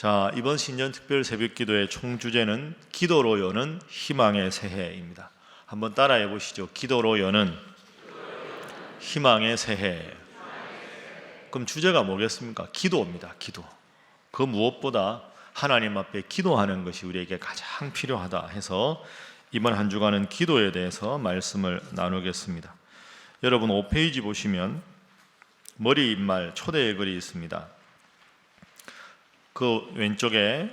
자, 이번 신년 특별 새벽 기도의 총 주제는 기도로 여는 희망의 새해입니다. 한번 따라해 보시죠. 기도로 여는 희망의 새해. 그럼 주제가 뭐겠습니까? 기도입니다. 기도. 그 무엇보다 하나님 앞에 기도하는 것이 우리에게 가장 필요하다 해서 이번 한 주간은 기도에 대해서 말씀을 나누겠습니다. 여러분 5페이지 보시면 머리 입말 초대의 글이 있습니다. 그 왼쪽에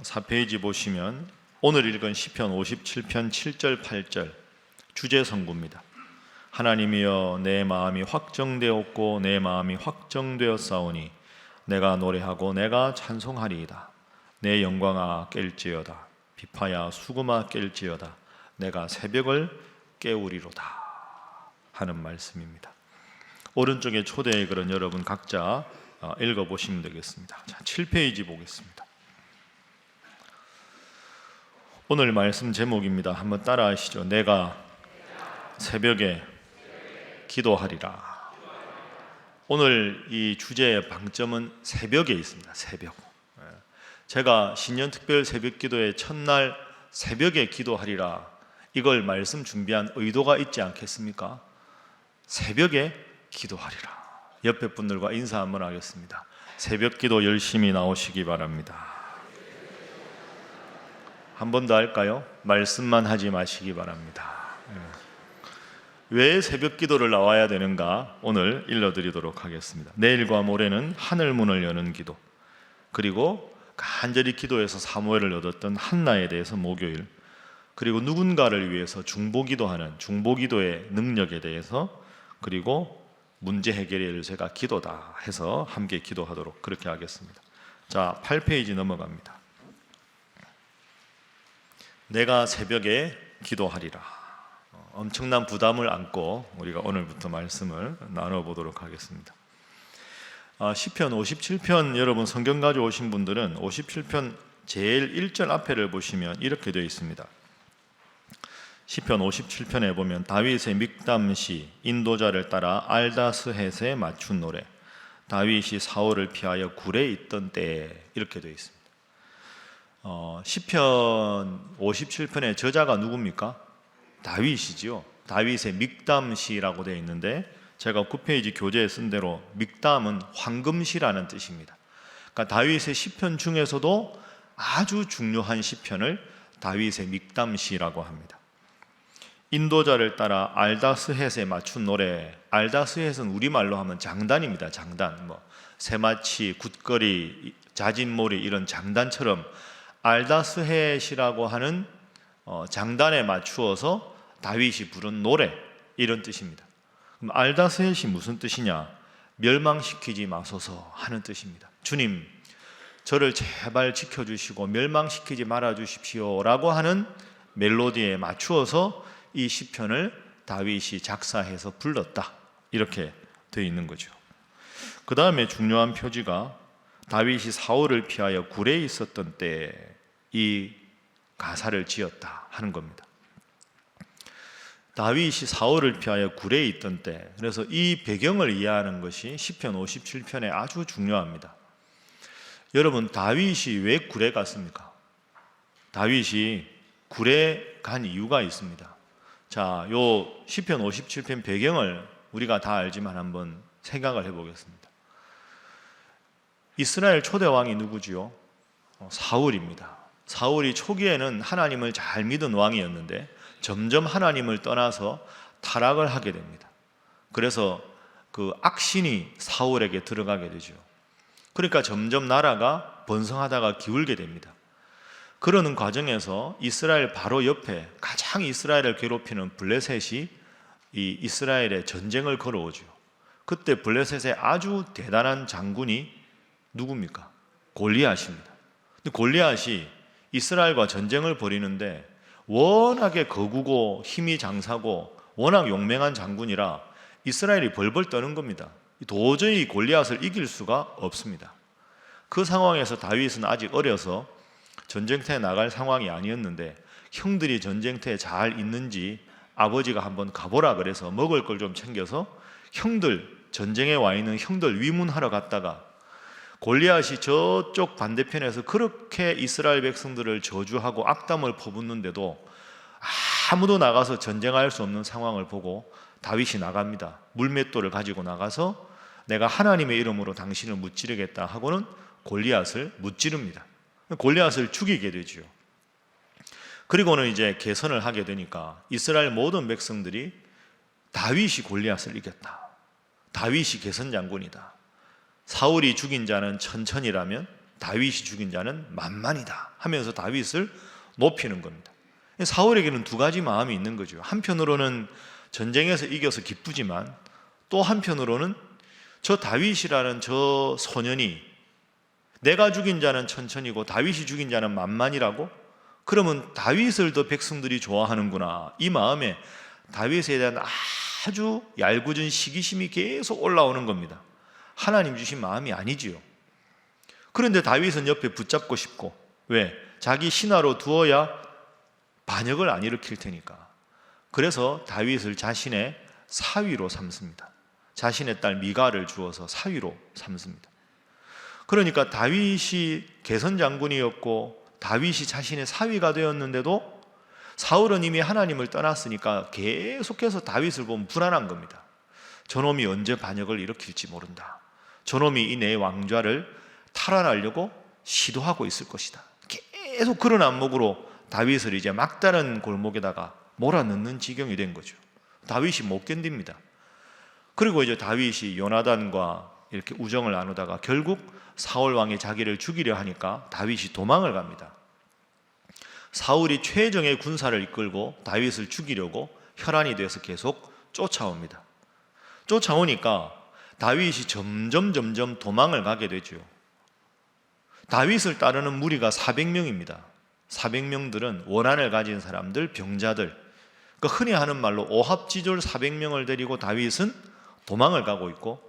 4페이지 보시면 오늘 읽은 시편 57편 7절 8절 주제 선구입니다. 하나님이여 내 마음이 확정되었고 내 마음이 확정되었사오니 내가 노래하고 내가 찬송하리이다. 내 영광아 깰지어다. 비파야 수금아 깰지어다. 내가 새벽을 깨우리로다 하는 말씀입니다. 오른쪽에 초대의 글은 여러분 각자 읽어보시면 되겠습니다. 자, 7페이지 보겠습니다. 오늘 말씀 제목입니다. 한번 따라 하시죠. 내가 새벽에 기도하리라. 오늘 이 주제의 방점은 새벽에 있습니다. 새벽. 제가 신년 특별 새벽 기도의 첫날 새벽에 기도하리라 이걸 말씀 준비한 의도가 있지 않겠습니까? 새벽에 기도하리라. 옆에 분들과 인사 한번 하겠습니다. 새벽 기도 열심히 나오시기 바랍니다. 한 번 더 할까요? 말씀만 하지 마시기 바랍니다. 왜 새벽 기도를 나와야 되는가? 오늘 일러드리도록 하겠습니다. 내일과 모레는 하늘문을 여는 기도, 그리고 간절히 기도해서 사무엘을 얻었던 한나에 대해서 목요일, 그리고 누군가를 위해서 중보기도하는 중보기도의 능력에 대해서, 그리고 문제 해결의 열쇠가 기도다 해서 함께 기도하도록 그렇게 하겠습니다. 자, 8페이지 넘어갑니다. 내가 새벽에 기도하리라. 엄청난 부담을 안고 우리가 오늘부터 말씀을 나눠보도록 하겠습니다. 시편 57편 여러분 성경 가져오신 분들은 57편 제일 1절 앞에를 보시면 이렇게 되어 있습니다. 시편 57편에 보면 다윗의 믹담시 인도자를 따라 알다스헷에 맞춘 노래, 다윗이 사울을 피하여 굴에 있던 때에 이렇게 되어 있습니다. 시편 57편의 저자가 누굽니까? 다윗이지요. 다윗의 믹담시라고 되어 있는데 제가 9페이지 교재에 쓴 대로 믹담은 황금시라는 뜻입니다. 그러니까 다윗의 시편 중에서도 아주 중요한 시편을 다윗의 믹담시라고 합니다. 인도자를 따라 알다스헷에 맞춘 노래. 알다스헷은 우리말로 하면 장단입니다. 장단. 새마치, 굿거리, 자진몰이 이런 장단처럼 알다스헷이라고 하는 장단에 맞추어서 다윗이 부른 노래 이런 뜻입니다. 그럼 알다스헷이 무슨 뜻이냐? 멸망시키지 마소서 하는 뜻입니다. 주님, 저를 제발 지켜주시고 멸망시키지 말아주십시오 라고 하는 멜로디에 맞추어서 이 시편을 다윗이 작사해서 불렀다 이렇게 되어 있는 거죠. 그 다음에 중요한 표지가 다윗이 사울을 피하여 굴에 있었던 때에 이 가사를 지었다 하는 겁니다. 다윗이 사울을 피하여 굴에 있던 때, 그래서 이 배경을 이해하는 것이 시편 57편에 아주 중요합니다. 여러분, 다윗이 왜 굴에 갔습니까? 다윗이 굴에 간 이유가 있습니다. 자, 요 시편 57편 배경을 우리가 다 알지만 한번 생각을 해보겠습니다. 이스라엘 초대 왕이 누구지요? 사울입니다. 사울이 초기에는 하나님을 잘 믿은 왕이었는데 점점 하나님을 떠나서 타락을 하게 됩니다. 그래서 그 악신이 사울에게 들어가게 되죠. 그러니까 점점 나라가 번성하다가 기울게 됩니다. 그러는 과정에서 이스라엘 바로 옆에 가장 이스라엘을 괴롭히는 블레셋이 이 이스라엘에 전쟁을 걸어오죠. 그때 블레셋의 아주 대단한 장군이 누굽니까? 골리앗입니다. 근데 골리앗이 이스라엘과 전쟁을 벌이는데 워낙에 거구고 힘이 장사고 워낙 용맹한 장군이라 이스라엘이 벌벌 떠는 겁니다. 도저히 골리앗을 이길 수가 없습니다. 그 상황에서 다윗은 아직 어려서 전쟁터에 나갈 상황이 아니었는데 형들이 전쟁터에 잘 있는지 아버지가 한번 가보라 그래서 먹을 걸 좀 챙겨서 형들, 전쟁에 와 있는 형들 위문하러 갔다가 골리앗이 저쪽 반대편에서 그렇게 이스라엘 백성들을 저주하고 악담을 퍼붓는데도 아무도 나가서 전쟁할 수 없는 상황을 보고 다윗이 나갑니다. 물맷돌을 가지고 나가서 내가 하나님의 이름으로 당신을 무찌르겠다 하고는 골리앗을 무찌릅니다. 골리앗을 죽이게 되죠. 그리고는 이제 개선을 하게 되니까 이스라엘 모든 백성들이 다윗이 골리앗을 이겼다, 다윗이 개선 장군이다, 사울이 죽인 자는 천천이라면 다윗이 죽인 자는 만만이다 하면서 다윗을 높이는 겁니다. 사울에게는 두 가지 마음이 있는 거죠. 한편으로는 전쟁에서 이겨서 기쁘지만 또 한편으로는 저 다윗이라는 저 소년이 내가 죽인 자는 천천이고 다윗이 죽인 자는 만만이라고? 그러면 다윗을 더 백성들이 좋아하는구나, 이 마음에 다윗에 대한 아주 얄궂은 시기심이 계속 올라오는 겁니다. 하나님 주신 마음이 아니지요. 그런데 다윗은 옆에 붙잡고 싶고, 왜? 자기 신하로 두어야 반역을 안 일으킬 테니까. 그래서 다윗을 자신의 사위로 삼습니다. 자신의 딸 미갈을 주어서 사위로 삼습니다. 그러니까 다윗이 개선 장군이었고 다윗이 자신의 사위가 되었는데도 사울은 이미 하나님을 떠났으니까 계속해서 다윗을 보면 불안한 겁니다. 저놈이 언제 반역을 일으킬지 모른다. 저놈이 이 내 왕좌를 탈환하려고 시도하고 있을 것이다. 계속 그런 안목으로 다윗을 이제 막다른 골목에다가 몰아넣는 지경이 된 거죠. 다윗이 못 견딥니다. 그리고 이제 다윗이 요나단과 이렇게 우정을 나누다가 결국 사울 왕이 자기를 죽이려 하니까 다윗이 도망을 갑니다. 사울이 최정의 군사를 이끌고 다윗을 죽이려고 혈안이 돼서 계속 쫓아옵니다. 쫓아오니까 다윗이 점점 도망을 가게 되죠. 다윗을 따르는 무리가 400명입니다. 400명들은 원한을 가진 사람들, 병자들, 흔히 하는 말로 오합지졸 400명을 데리고 다윗은 도망을 가고 있고,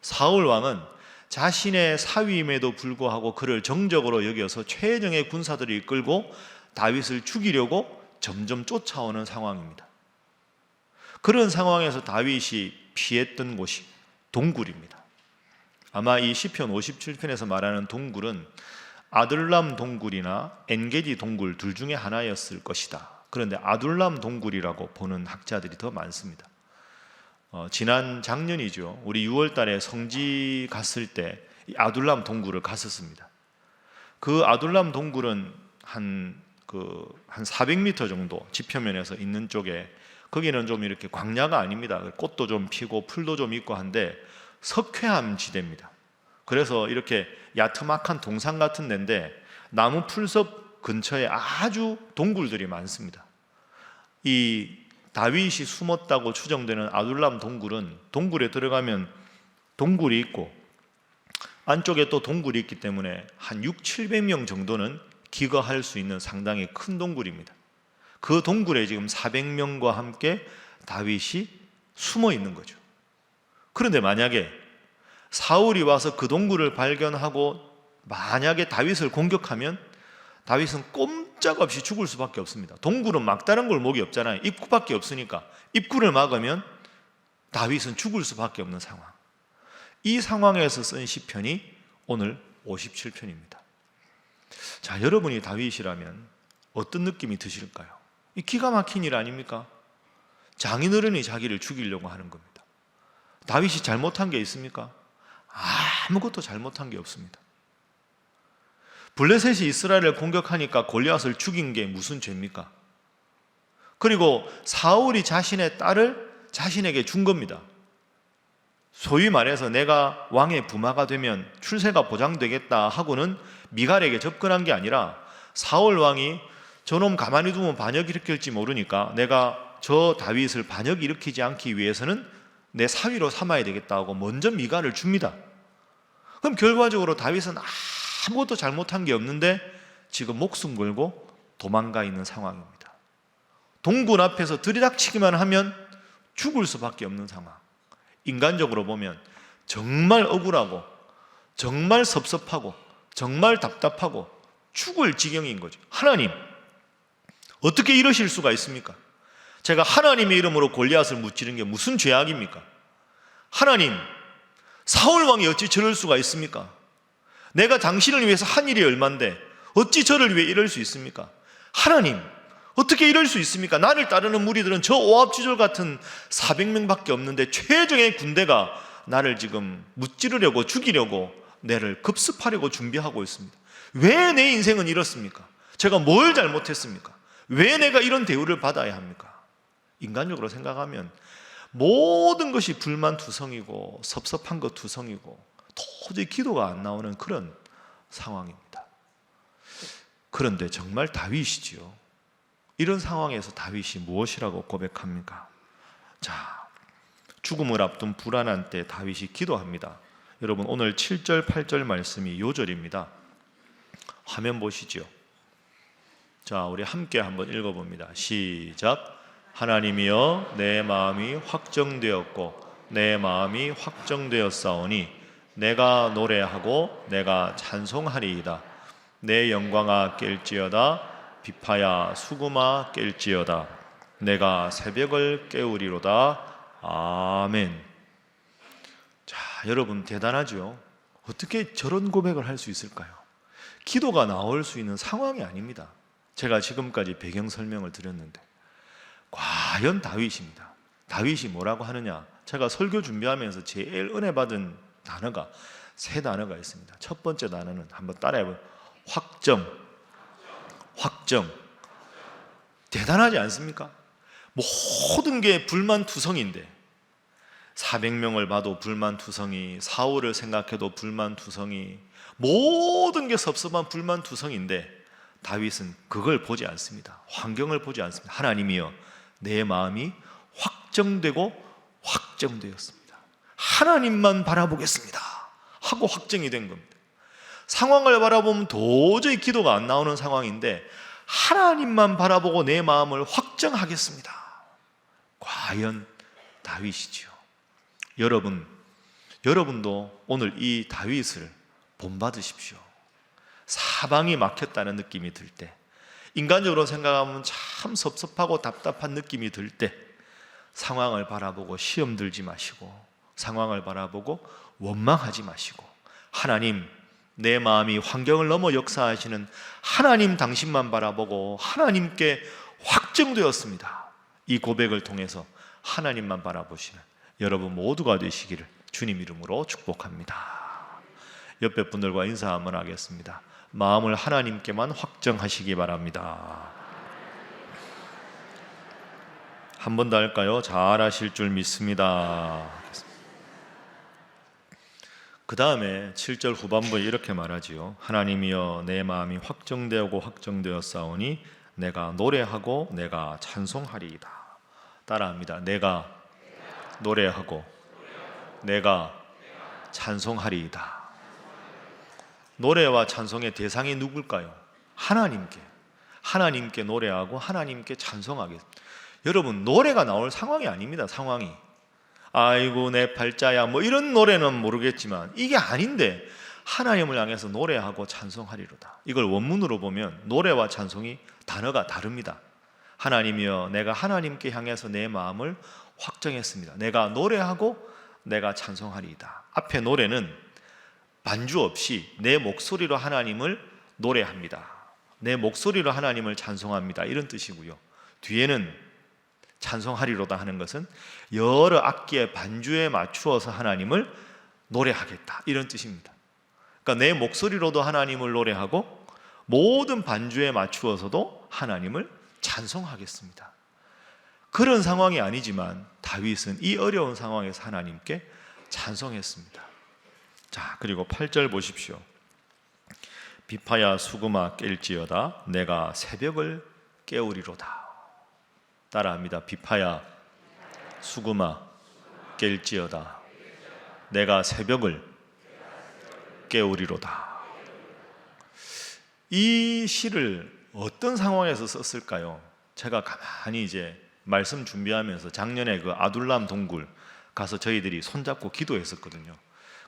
사울 왕은 자신의 사위임에도 불구하고 그를 정적으로 여겨서 최정의 군사들을 이끌고 다윗을 죽이려고 점점 쫓아오는 상황입니다. 그런 상황에서 다윗이 피했던 곳이 동굴입니다. 아마 이 시편 57편에서 말하는 동굴은 아둘람 동굴이나 엔게디 동굴 둘 중에 하나였을 것이다. 그런데 아둘람 동굴이라고 보는 학자들이 더 많습니다. 지난 작년이죠. 우리 6월 달에 성지 갔을 때 이 아둘람 동굴을 갔었습니다. 그 아둘람 동굴은 한 400m 정도 지표면에서 있는 쪽에, 거기는 좀 이렇게 광야가 아닙니다. 꽃도 좀 피고 풀도 좀 있고 한데 석회암 지대입니다. 그래서 이렇게 야트막한 동산 같은 데인데 나무 풀섭 근처에 아주 동굴들이 많습니다. 이 다윗이 숨었다고 추정되는 아둘람 동굴은, 동굴에 들어가면 동굴이 있고 안쪽에 또 동굴이 있기 때문에 한 600~700명 정도는 기거할 수 있는 상당히 큰 동굴입니다. 그 동굴에 지금 400명과 함께 다윗이 숨어 있는 거죠. 그런데 만약에 사울이 와서 그 동굴을 발견하고 만약에 다윗을 공격하면 다윗은 꼼짝없이 죽을 수밖에 없습니다. 동굴은 막다른 골목이 없잖아요. 입구밖에 없으니까 입구를 막으면 다윗은 죽을 수밖에 없는 상황. 이 상황에서 쓴 시편이 오늘 57편입니다. 자, 여러분이 다윗이라면 어떤 느낌이 드실까요? 이 기가 막힌 일 아닙니까? 장인어른이 자기를 죽이려고 하는 겁니다. 다윗이 잘못한 게 있습니까? 아무것도 잘못한 게 없습니다. 블레셋이 이스라엘을 공격하니까 골리앗을 죽인 게 무슨 죄입니까? 그리고 사울이 자신의 딸을 자신에게 준 겁니다. 소위 말해서 내가 왕의 부마가 되면 출세가 보장되겠다 하고는 미갈에게 접근한 게 아니라, 사울 왕이 저놈 가만히 두면 반역 일으킬지 모르니까 내가 저 다윗을 반역 일으키지 않기 위해서는 내 사위로 삼아야 되겠다 하고 먼저 미갈을 줍니다. 그럼 결과적으로 다윗은 아무것도 잘못한 게 없는데 지금 목숨 걸고 도망가 있는 상황입니다. 동굴 앞에서 들이닥치기만 하면 죽을 수밖에 없는 상황. 인간적으로 보면 정말 억울하고 정말 섭섭하고 정말 답답하고 죽을 지경인 거죠. 하나님, 어떻게 이러실 수가 있습니까? 제가 하나님의 이름으로 골리앗을 무찌른 게 무슨 죄악입니까? 하나님, 사울 왕이 어찌 저럴 수가 있습니까? 내가 당신을 위해서 한 일이 얼만데 어찌 저를 위해 이럴 수 있습니까? 하나님, 어떻게 이럴 수 있습니까? 나를 따르는 무리들은 저 오합지졸 같은 400명밖에 없는데 최정의 군대가 나를 지금 무찌르려고 죽이려고 나를 급습하려고 준비하고 있습니다. 왜 내 인생은 이렇습니까? 제가 뭘 잘못했습니까? 왜 내가 이런 대우를 받아야 합니까? 인간적으로 생각하면 모든 것이 불만투성이고 섭섭한 것 투성이고 도저히 기도가 안 나오는 그런 상황입니다. 그런데 정말 다윗이지요. 이런 상황에서 다윗이 무엇이라고 고백합니까? 자, 죽음을 앞둔 불안한 때 다윗이 기도합니다. 여러분, 오늘 7절 8절 말씀이 요절입니다. 화면 보시죠. 자, 우리 함께 한번 읽어봅니다. 시작. 하나님이여, 내 마음이 확정되었고 내 마음이 확정되었사오니 내가 노래하고 내가 찬송하리이다. 내 영광아 깰지어다. 비파야 수금아 깰지어다. 내가 새벽을 깨우리로다. 아멘. 자, 여러분 대단하죠? 어떻게 저런 고백을 할 수 있을까요? 기도가 나올 수 있는 상황이 아닙니다. 제가 지금까지 배경 설명을 드렸는데 과연 다윗입니다. 다윗이 뭐라고 하느냐? 제가 설교 준비하면서 제일 은혜 받은 단어가 세 단어가 있습니다. 첫 번째 단어는 한번 따라해봐요. 확정. 대단하지 않습니까? 모든 게 불만투성인데 400명을 봐도 불만투성이, 사울을 생각해도 불만투성이, 모든 게 섭섭한 불만투성인데 다윗은 그걸 보지 않습니다. 환경을 보지 않습니다. 하나님이여, 내 마음이 확정되었습니다. 하나님만 바라보겠습니다 하고 확정이 된 겁니다. 상황을 바라보면 도저히 기도가 안 나오는 상황인데 하나님만 바라보고 내 마음을 확정하겠습니다. 과연 다윗이지요. 여러분도 오늘 이 다윗을 본받으십시오. 사방이 막혔다는 느낌이 들 때, 인간적으로 생각하면 참 섭섭하고 답답한 느낌이 들 때 상황을 바라보고 시험 들지 마시고, 상황을 바라보고 원망하지 마시고, 하나님, 내 마음이 환경을 넘어 역사하시는 하나님 당신만 바라보고 하나님께 확정되었습니다. 이 고백을 통해서 하나님만 바라보시는 여러분 모두가 되시기를 주님 이름으로 축복합니다. 옆에 분들과 인사 한번 하겠습니다. 마음을 하나님께만 확정하시기 바랍니다. 한 번 더 할까요? 잘하실 줄 믿습니다. 그 다음에 7절 후반부에 이렇게 말하지요. 하나님이여, 내 마음이 확정되었사오니 내가 노래하고 내가 찬송하리이다. 따라합니다. 내가 노래하고 내가 찬송하리이다. 노래와 찬송의 대상이 누굴까요? 하나님께 노래하고 하나님께 찬송하겠습니다. 여러분, 노래가 나올 상황이 아닙니다. 상황이 아이고 내 팔자야 뭐 이런 노래는 모르겠지만 이게 아닌데 하나님을 향해서 노래하고 찬송하리로다. 이걸 원문으로 보면 노래와 찬송이 단어가 다릅니다. 하나님이여, 내가 하나님께 향해서 내 마음을 확정했습니다. 내가 노래하고 내가 찬송하리이다. 앞에 노래는 반주 없이 내 목소리로 하나님을 노래합니다. 내 목소리로 하나님을 찬송합니다. 이런 뜻이고요. 뒤에는 찬송하리로다 하는 것은 여러 악기의 반주에 맞추어서 하나님을 노래하겠다, 이런 뜻입니다. 그러니까 내 목소리로도 하나님을 노래하고 모든 반주에 맞추어서도 하나님을 찬송하겠습니다. 그런 상황이 아니지만 다윗은 이 어려운 상황에서 하나님께 찬송했습니다. 자, 그리고 8절 보십시오. 비파야 수금아 깰지어다. 내가 새벽을 깨우리로다. 따라합니다. 비파야 수금아 깰지어다. 내가 새벽을 깨우리로다. 이 시를 어떤 상황에서 썼을까요? 제가 가만히 이제 말씀 준비하면서 작년에 그 아둘람 동굴 가서 저희들이 손잡고 기도했었거든요.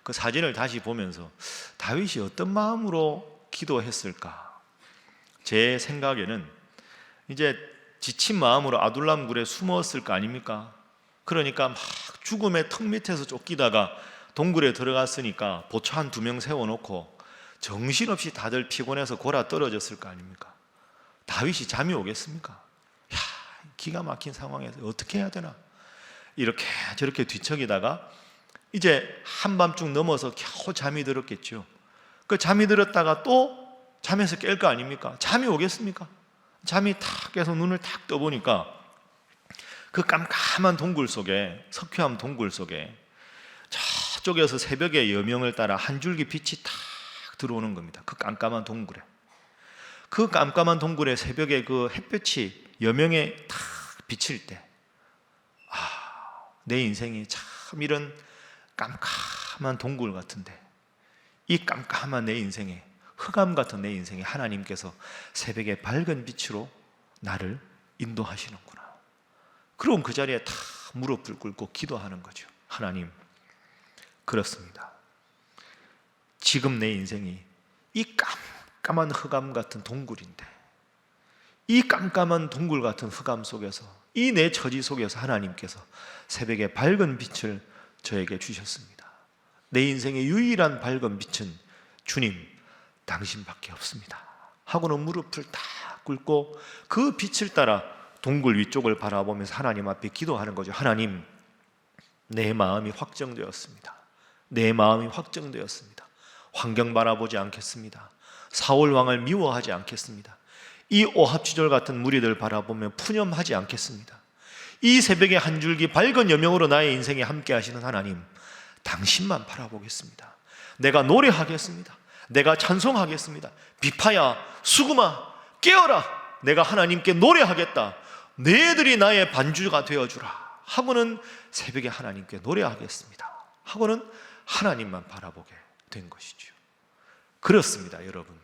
그 사진을 다시 보면서 다윗이 어떤 마음으로 기도했을까? 제 생각에는 이제 지친 마음으로 아둘람 굴에 숨었을 거 아닙니까? 그러니까 막 죽음의 턱 밑에서 쫓기다가 동굴에 들어갔으니까 보초 한 2명 세워놓고 정신없이 다들 피곤해서 골아 떨어졌을 거 아닙니까? 다윗이 잠이 오겠습니까? 야, 기가 막힌 상황에서 어떻게 해야 되나? 이렇게 저렇게 뒤척이다가 이제 한밤중 넘어서 겨우 잠이 들었겠죠. 그 잠이 들었다가 또 잠에서 깰 거 아닙니까? 잠이 오겠습니까? 잠이 탁 깨서 눈을 탁 떠보니까 그 깜깜한 동굴 속에, 석회암 동굴 속에 저쪽에서 새벽의 여명을 따라 한 줄기 빛이 탁 들어오는 겁니다. 그 깜깜한 동굴에. 그 깜깜한 동굴에 새벽에 그 햇볕이 여명에 탁 비칠 때, 내 인생이 참 이런 깜깜한 동굴 같은데, 이 깜깜한 내 인생에, 흑암 같은 내 인생에 하나님께서 새벽의 밝은 빛으로 나를 인도하시는구나. 그럼 그 자리에 다 무릎을 꿇고 기도하는 거죠. 하나님, 그렇습니다. 지금 내 인생이 이 깜깜한 흑암 같은 동굴인데, 이 깜깜한 동굴 같은 흑암 속에서, 이 내 처지 속에서 하나님께서 새벽의 밝은 빛을 저에게 주셨습니다. 내 인생의 유일한 밝은 빛은 주님, 당신밖에 없습니다 하고는 무릎을 딱 꿇고 그 빛을 따라 동굴 위쪽을 바라보면서 하나님 앞에 기도하는 거죠. 하나님, 내 마음이 확정되었습니다. 내 마음이 확정되었습니다. 환경 바라보지 않겠습니다. 사울 왕을 미워하지 않겠습니다. 이 오합지졸 같은 무리들 바라보며 푸념하지 않겠습니다. 이 새벽의 한 줄기 밝은 여명으로 나의 인생에 함께 하시는 하나님, 당신만 바라보겠습니다. 내가 노래하겠습니다. 내가 찬송하겠습니다. 비파야, 수금아, 깨어라. 내가 하나님께 노래하겠다. 너희들이 나의 반주가 되어주라 하고는 새벽에 하나님께 노래하겠습니다 하고는 하나님만 바라보게 된 것이죠. 그렇습니다, 여러분.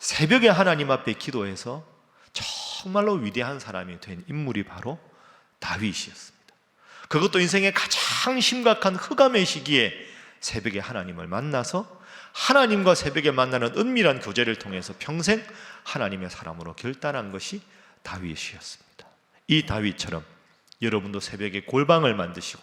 새벽에 하나님 앞에 기도해서 정말로 위대한 사람이 된 인물이 바로 다윗이었습니다. 그것도 인생의 가장 심각한 흑암의 시기에 새벽에 하나님을 만나서 하나님과 새벽에 만나는 은밀한 교제를 통해서 평생 하나님의 사람으로 결단한 것이 다윗이었습니다. 이 다윗처럼 여러분도 새벽에 골방을 만드시고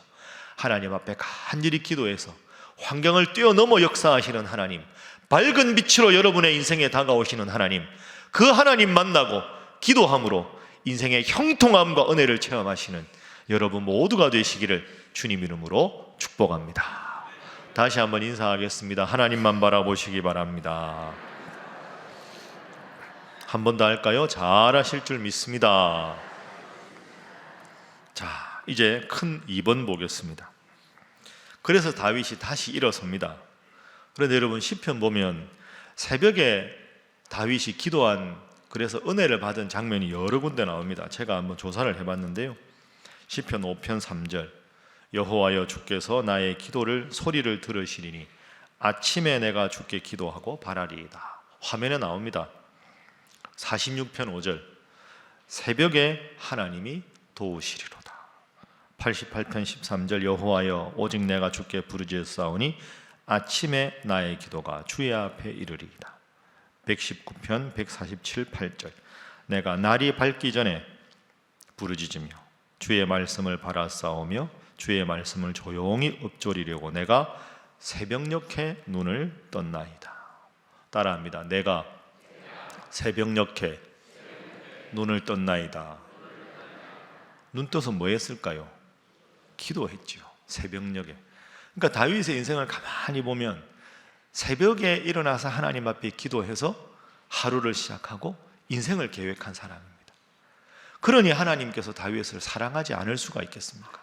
하나님 앞에 간절히 기도해서 환경을 뛰어넘어 역사하시는 하나님, 밝은 빛으로 여러분의 인생에 다가오시는 하나님, 그 하나님 만나고 기도함으로 인생의 형통함과 은혜를 체험하시는 여러분 모두가 되시기를 주님 이름으로 축복합니다. 다시 한번 인사하겠습니다. 하나님만 바라보시기 바랍니다. 한 번 더 할까요? 잘하실 줄 믿습니다. 자, 이제 큰 2번 보겠습니다. 그래서 다윗이 다시 일어섭니다. 그런데 여러분 시편 보면 새벽에 다윗이 기도한, 그래서 은혜를 받은 장면이 여러 군데 나옵니다. 제가 한번 조사를 해봤는데요. 시편 5편 3절, 여호와여 주께서 나의 기도를 소리를 들으시리니 아침에 내가 주께 기도하고 바라리이다. 화면에 나옵니다. 46편 5절, 새벽에 하나님이 도우시리로다. 88편 13절, 여호와여 오직 내가 주께 부르짖었사오니 아침에 나의 기도가 주의 앞에 이르리이다. 119편 147, 8절, 내가 날이 밝기 전에 부르짖으며 주의 말씀을 바라싸우며 주의 말씀을 조용히 읊조리려고 내가 새벽녘에 눈을 떴나이다. 따라합니다. 내가 새벽녘에 눈을 떴나이다. 눈 떠서 뭐 했을까요? 기도했죠. 새벽녘에. 그러니까 다윗의 인생을 가만히 보면 새벽에 일어나서 하나님 앞에 기도해서 하루를 시작하고 인생을 계획한 사람입니다. 그러니 하나님께서 다윗을 사랑하지 않을 수가 있겠습니까?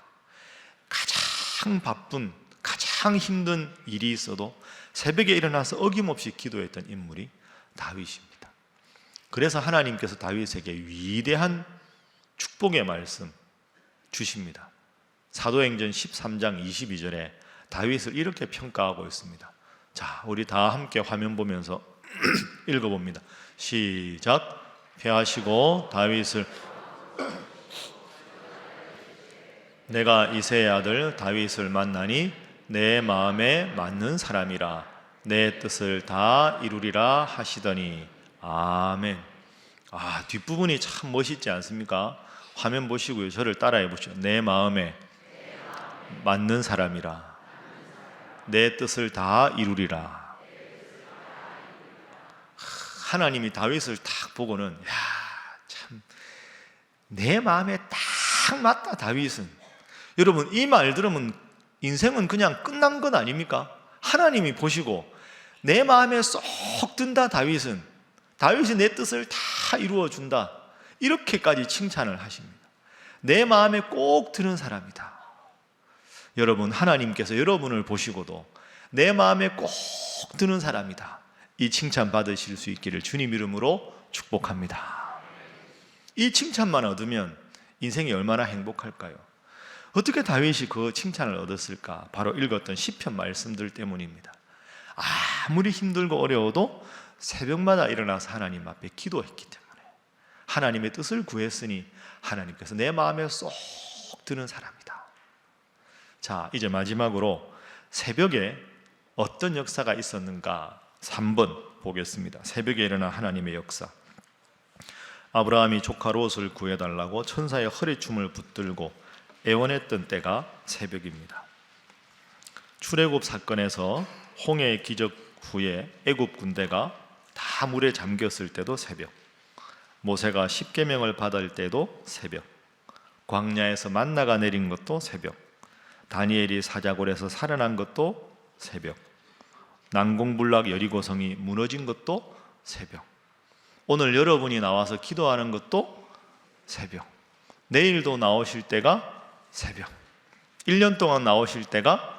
가장 바쁜, 가장 힘든 일이 있어도 새벽에 일어나서 어김없이 기도했던 인물이 다윗입니다. 그래서 하나님께서 다윗에게 위대한 축복의 말씀 주십니다. 사도행전 13장 22절에 다윗을 이렇게 평가하고 있습니다. 자, 우리 다 함께 화면 보면서 읽어봅니다. 시작. 패하시고 다윗을 내가 이새의 아들 다윗을 만나니 내 마음에 맞는 사람이라 내 뜻을 다 이루리라 하시더니 아멘. 뒷부분이 참 멋있지 않습니까? 화면 보시고요. 저를 따라해 보시죠. 내 마음에 맞는 사람이라 내 뜻을 다 이루리라. 하나님이 다윗을 딱 보고는 참 내 마음에 딱 맞다 다윗은. 여러분 이 말 들으면 인생은 그냥 끝난 것 아닙니까? 하나님이 보시고 내 마음에 쏙 든다 다윗은. 다윗이 내 뜻을 다 이루어준다. 이렇게까지 칭찬을 하십니다. 내 마음에 꼭 드는 사람이다. 여러분 하나님께서 여러분을 보시고도 내 마음에 꼭 드는 사람이다. 이 칭찬 받으실 수 있기를 주님 이름으로 축복합니다. 이 칭찬만 얻으면 인생이 얼마나 행복할까요? 어떻게 다윗이 그 칭찬을 얻었을까? 바로 읽었던 시편 말씀들 때문입니다. 아무리 힘들고 어려워도 새벽마다 일어나서 하나님 앞에 기도했기 때문에 하나님의 뜻을 구했으니 하나님께서 내 마음에 쏙 드는 사람이다. 자, 이제 마지막으로 새벽에 어떤 역사가 있었는가 3번 보겠습니다. 새벽에 일어난 하나님의 역사. 아브라함이 조카 롯을 구해달라고 천사의 허리춤을 붙들고 애원했던 때가 새벽입니다. 출애굽 사건에서 홍해의 기적 후에 애굽 군대가 다 물에 잠겼을 때도 새벽, 모세가 십계명을 받을 때도 새벽, 광야에서 만나가 내린 것도 새벽, 다니엘이 사자굴에서 살아난 것도 새벽, 난공불락 여리고성이 무너진 것도 새벽, 오늘 여러분이 나와서 기도하는 것도 새벽, 내일도 나오실 때가 새벽, 1년 동안 나오실 때가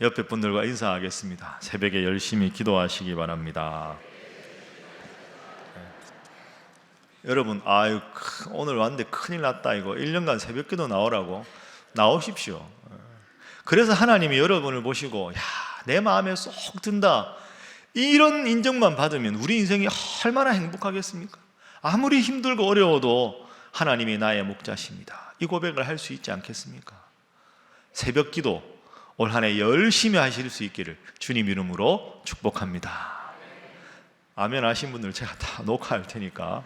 옆에 분들과 인사하겠습니다. 새벽에 열심히 기도하시기 바랍니다. 여러분, 오늘 왔는데 큰일 났다 이거 1년간 새벽 기도 나오라고 나오십시오. 그래서 하나님이 여러분을 보시고 내 마음에 쏙 든다 이런 인정만 받으면 우리 인생이 얼마나 행복하겠습니까? 아무리 힘들고 어려워도 하나님이 나의 목자십니다. 이 고백을 할 수 있지 않겠습니까? 새벽 기도 올 한 해 열심히 하실 수 있기를 주님 이름으로 축복합니다. 아멘 하신 분들 제가 다 녹화할 테니까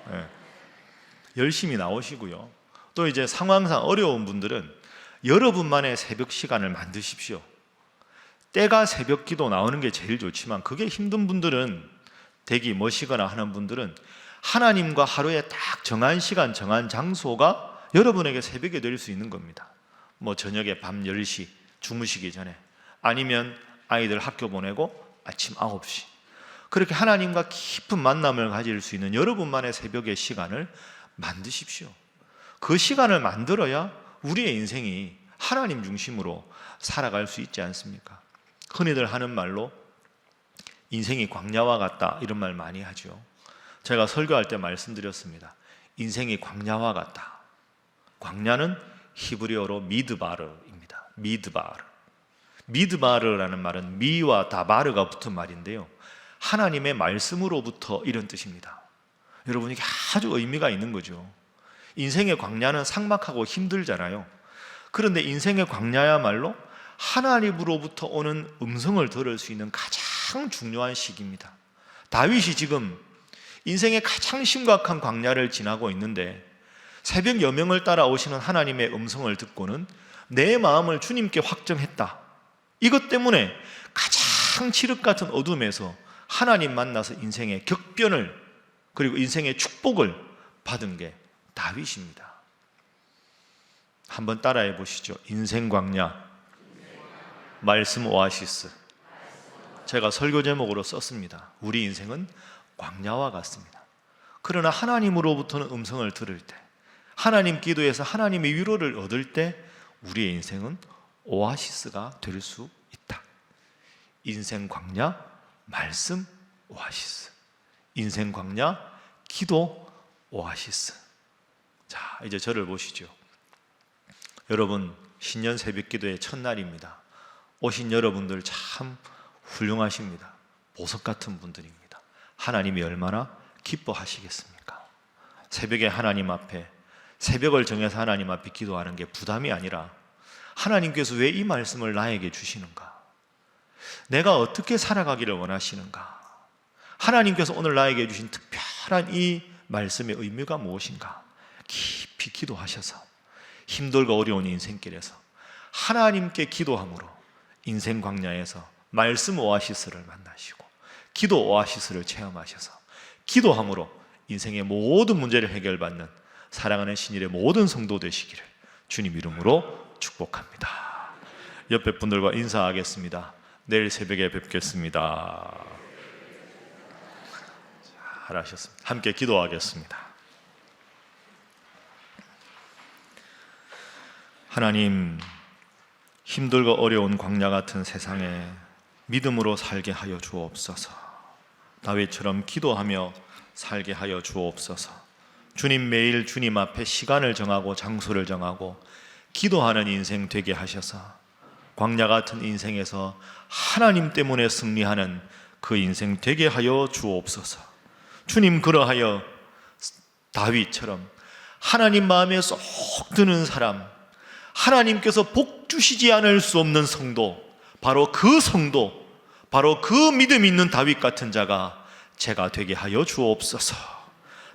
열심히 나오시고요. 또 이제 상황상 어려운 분들은 여러분만의 새벽 시간을 만드십시오. 때가 새벽 기도 나오는 게 제일 좋지만 그게 힘든 분들은 대기 머시거나 하는 분들은 하나님과 하루에 딱 정한 시간 정한 장소가 여러분에게 새벽이 될 수 있는 겁니다. 뭐 저녁에 밤 10시 주무시기 전에, 아니면 아이들 학교 보내고 아침 9시, 그렇게 하나님과 깊은 만남을 가질 수 있는 여러분만의 새벽의 시간을 만드십시오. 그 시간을 만들어야 우리의 인생이 하나님 중심으로 살아갈 수 있지 않습니까? 흔히들 하는 말로 인생이 광야와 같다 이런 말 많이 하죠. 제가 설교할 때 말씀드렸습니다. 인생이 광야와 같다. 광야는 히브리어로 미드바르입니다. 미드바르. 미드바르라는 말은 미와 다바르가 붙은 말인데요, 하나님의 말씀으로부터 이런 뜻입니다. 여러분, 이게 아주 의미가 있는 거죠. 인생의 광야는 삭막하고 힘들잖아요. 그런데 인생의 광야야말로 하나님으로부터 오는 음성을 들을 수 있는 가장 중요한 시기입니다. 다윗이 지금 인생의 가장 심각한 광야를 지나고 있는데 새벽 여명을 따라 오시는 하나님의 음성을 듣고는 내 마음을 주님께 확정했다. 이것 때문에 가장 칠흑 같은 어둠에서 하나님 만나서 인생의 격변을, 그리고 인생의 축복을 받은 게 다윗입니다. 한번 따라해 보시죠. 인생 광야, 말씀 오아시스. 제가 설교 제목으로 썼습니다. 우리 인생은 광야와 같습니다. 그러나 하나님으로부터는 음성을 들을 때, 하나님 기도에서 하나님의 위로를 얻을 때 우리의 인생은 오아시스가 될 수 있다. 인생 광야, 말씀 오아시스. 인생 광야, 기도 오아시스. 자, 이제 저를 보시죠. 여러분, 신년 새벽 기도의 첫날입니다. 오신 여러분들 참 훌륭하십니다. 보석 같은 분들입니다. 하나님이 얼마나 기뻐하시겠습니까? 새벽에 하나님 앞에, 새벽을 정해서 하나님 앞에 기도하는 게 부담이 아니라 하나님께서 왜 이 말씀을 나에게 주시는가? 내가 어떻게 살아가기를 원하시는가? 하나님께서 오늘 나에게 주신 특별한 이 말씀의 의미가 무엇인가? 깊이 기도하셔서 힘들고 어려운 인생길에서 하나님께 기도함으로 인생 광야에서 말씀 오아시스를 만나시고 기도 오아시스를 체험하셔서 기도함으로 인생의 모든 문제를 해결받는 사랑하는 신일의 모든 성도 되시기를 주님 이름으로 축복합니다. 옆에 분들과 인사하겠습니다. 내일 새벽에 뵙겠습니다. 잘하셨습니다. 함께 기도하겠습니다. 하나님, 힘들고 어려운 광야 같은 세상에 믿음으로 살게 하여 주옵소서. 다윗처럼 기도하며 살게 하여 주옵소서. 주님, 매일 주님 앞에 시간을 정하고 장소를 정하고 기도하는 인생 되게 하셔서 광야 같은 인생에서 하나님 때문에 승리하는 그 인생 되게 하여 주옵소서. 주님, 그러하여 다윗처럼 하나님 마음에 쏙 드는 사람, 하나님께서 복 주시지 않을 수 없는 성도, 바로 그 성도, 바로 그 믿음 있는 다윗 같은 자가 제가 되게 하여 주옵소서.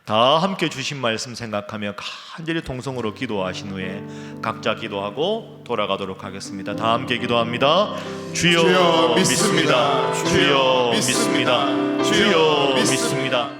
다 함께 주신 말씀 생각하며 간절히 통성으로 기도하신 후에 각자 기도하고 돌아가도록 하겠습니다. 다 함께 기도합니다. 주여 믿습니다. 주여 믿습니다. 주여 믿습니다.